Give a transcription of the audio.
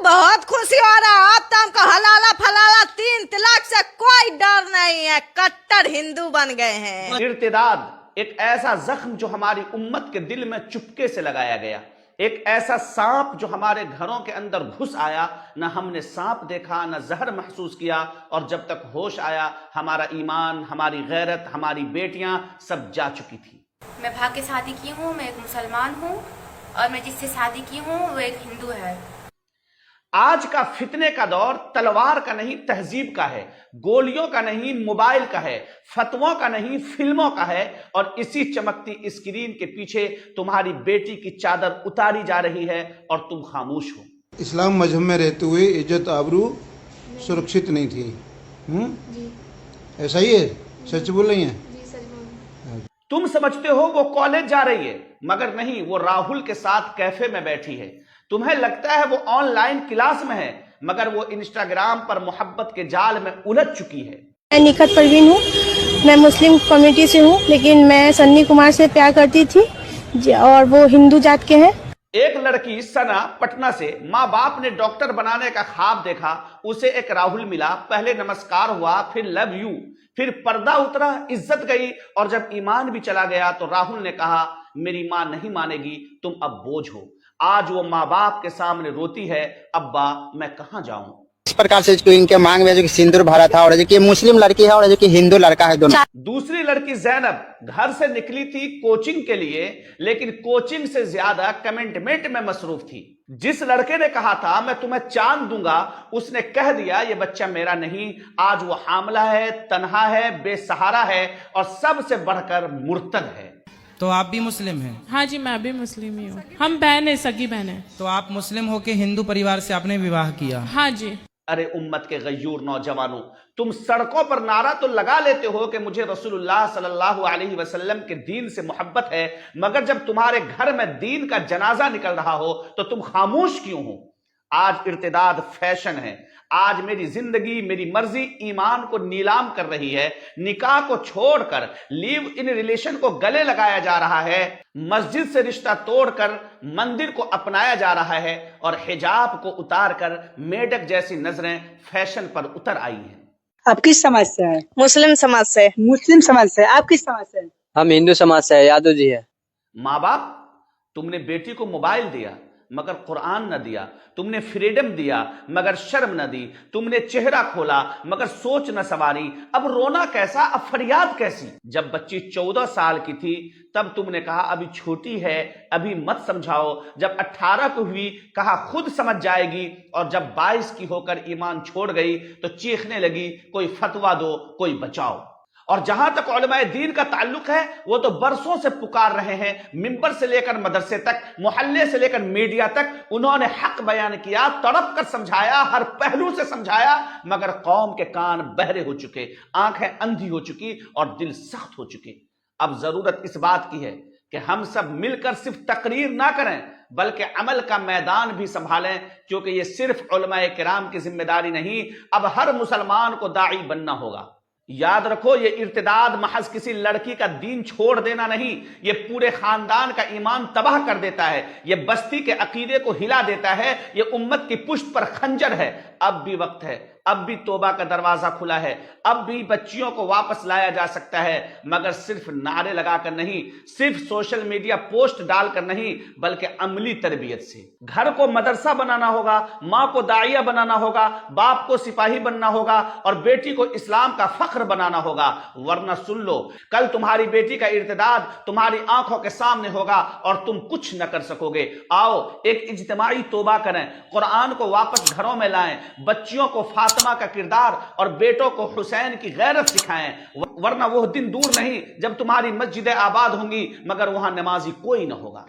बहुत खुशी हो रहा है। अब तो हमको हलाला फलाला 3 तलाक से कोई डर नहीं है। कट्टर हिंदू बन गए हैं। इर्तिदाद एक ऐसा जख्म जो हमारी उम्मत के दिल में चुपके से लगाया गया, एक ऐसा सांप जो हमारे घरों के अंदर घुस आया। न हमने सांप देखा, न जहर महसूस किया, और जब तक होश आया हमारा ईमान, हमारी गैरत, हमारी बेटियां सब जा चुकी थी। मैं भाग के शादी की हूँ, मैं एक मुसलमान हूँ, और मैं जिससे शादी की हूँ वो एक हिंदू है। आज का फितने का दौर तलवार का नहीं तहजीब का है, गोलियों का नहीं मोबाइल का है, फतवों का नहीं फिल्मों का है। और इसी चमकती स्क्रीन के पीछे तुम्हारी बेटी की चादर उतारी जा रही है और तुम खामोश हो। इस्लाम मजहब में रहते हुए इज्जत आबरू सुरक्षित नहीं थी। जी ऐसा ही है? सच बोल रही हैं? जी सच बोल। तुम समझते हो वो कॉलेज जा रही है, मगर नहीं, वो राहुल के साथ कैफे में बैठी है। तुम्हें लगता है वो ऑनलाइन क्लास में है, मगर वो इंस्टाग्राम पर मोहब्बत के जाल में उलझ चुकी है। मैं निखत परवीन हूँ, मैं मुस्लिम कम्युनिटी से हूँ, लेकिन मैं सन्नी कुमार से प्यार करती थी और वो हिंदू जात के हैं। एक लड़की सना पटना से, माँ बाप ने डॉक्टर बनाने का ख्वाब देखा, उसे एक राहुल मिला, पहले नमस्कार हुआ, फिर लव यू, फिर पर्दा उतरा, इज्जत गई, और जब ईमान भी चला गया तो राहुल ने कहा मेरी माँ नहीं मानेगी, तुम अब बोझ हो। आज वो माँ बाप के सामने रोती है, अब्बा मैं कहाँ जाऊं। इस प्रकार से इनके मांग में जो कि सिंदूर भरा था, और जो कि मुस्लिम लड़की है और जो कि हिंदू लड़का है, दोनों। दूसरी लड़की जैनब घर से निकली थी कोचिंग के लिए, लेकिन कोचिंग से ज्यादा कमेंटमेंट में मसरूफ थी। जिस लड़के ने कहा था मैं तुम्हें चांद दूंगा, उसने कह दिया ये बच्चा मेरा नहीं। आज वो हामला है, तन्हा है, बेसहारा है, और सबसे बढ़कर मुर्तद है। तो आप भी मुस्लिम हैं? हाँ जी, मैं भी मुस्लिम ही हूँ। हम बहन है, सगी बहन है। तो आप मुस्लिम होके हिंदू परिवार से आपने विवाह किया? हाँ जी। अरे उम्मत के गयूर नौजवानों, तुम सड़कों पर नारा तो लगा लेते हो कि मुझे रसूलुल्लाह सल्लल्लाहु अलैहि वसल्लम के दीन से मोहब्बत है, मगर जब तुम्हारे घर में दीन का जनाजा निकल रहा हो तो तुम खामोश क्यों हो? आज इर्तिदाद फैशन है। आज मेरी जिंदगी, मेरी मर्जी ईमान को नीलाम कर रही है। निकाह को छोड़कर लिव इन रिलेशन को गले लगाया जा रहा है। मस्जिद से रिश्ता तोड़कर मंदिर को अपनाया जा रहा है, और हिजाब को उतारकर मेढक जैसी नजरें फैशन पर उतर आई हैं। आप किस समाज से हैं? मुस्लिम समाज से। मुस्लिम समाज से। आप किस समाज से हैं? हम हिंदू समाज से है, यादव जी है। माँ बाप, तुमने बेटी को मोबाइल दिया मगर कुरान न दिया, तुमने फ्रीडम दिया मगर शर्म न दी, तुमने चेहरा खोला मगर सोच न सवारी। अब रोना कैसा, अब फरियाद कैसी? जब बच्ची 14 साल की थी तब तुमने कहा अभी छोटी है, अभी मत समझाओ। जब 18 को हुई कहा खुद समझ जाएगी, और जब 22 की होकर ईमान छोड़ गई तो चीखने लगी कोई फतवा दो, कोई बचाओ। और जहां तक उलमाए दीन का ताल्लुक है, वो तो बरसों से पुकार रहे हैं, मिंबर से लेकर मदरसे तक, मोहल्ले से लेकर मीडिया तक। उन्होंने हक बयान किया, तड़प कर समझाया, हर पहलू से समझाया, मगर कौम के कान बहरे हो चुके, आंखें अंधी हो चुकी और दिल सख्त हो चुके। अब जरूरत इस बात की है कि हम सब मिलकर सिर्फ तकरीर ना करें, बल्कि अमल का मैदान भी संभालें, क्योंकि ये सिर्फ उलमाए किराम की जिम्मेदारी नहीं, अब हर मुसलमान को दाई बनना होगा। याद रखो, ये इर्तिदाद महज किसी लड़की का दीन छोड़ देना नहीं, ये पूरे खानदान का ईमान तबाह कर देता है, ये बस्ती के अकीदे को हिला देता है, ये उम्मत की पुश्त पर खंजर है। अब भी वक्त है, अब भी तौबा का दरवाजा खुला है, अब भी बच्चियों को वापस लाया जा सकता है, मगर सिर्फ नारे लगाकर नहीं, सिर्फ सोशल मीडिया पोस्ट डालकर नहीं, बल्कि अमली तरबियत से। घर को मदरसा बनाना होगा, माँ को दाइया बनाना होगा, बाप को सिपाही बनना होगा, और बेटी को इस्लाम का फख्र बनाना होगा। वरना सुन लो, कल तुम्हारी बेटी का इर्तिदाद तुम्हारी आंखों के सामने होगा और तुम कुछ न कर सकोगे। आओ एक इज्तिमाई तौबा करें, कुरान को वापस घरों में लाएं, बच्चियों को फातिमा का किरदार और बेटों को हुसैन की गैरत सिखाएं। वरना वो दिन दूर नहीं जब तुम्हारी मस्जिदें आबाद होंगी मगर वहां नमाजी कोई न होगा।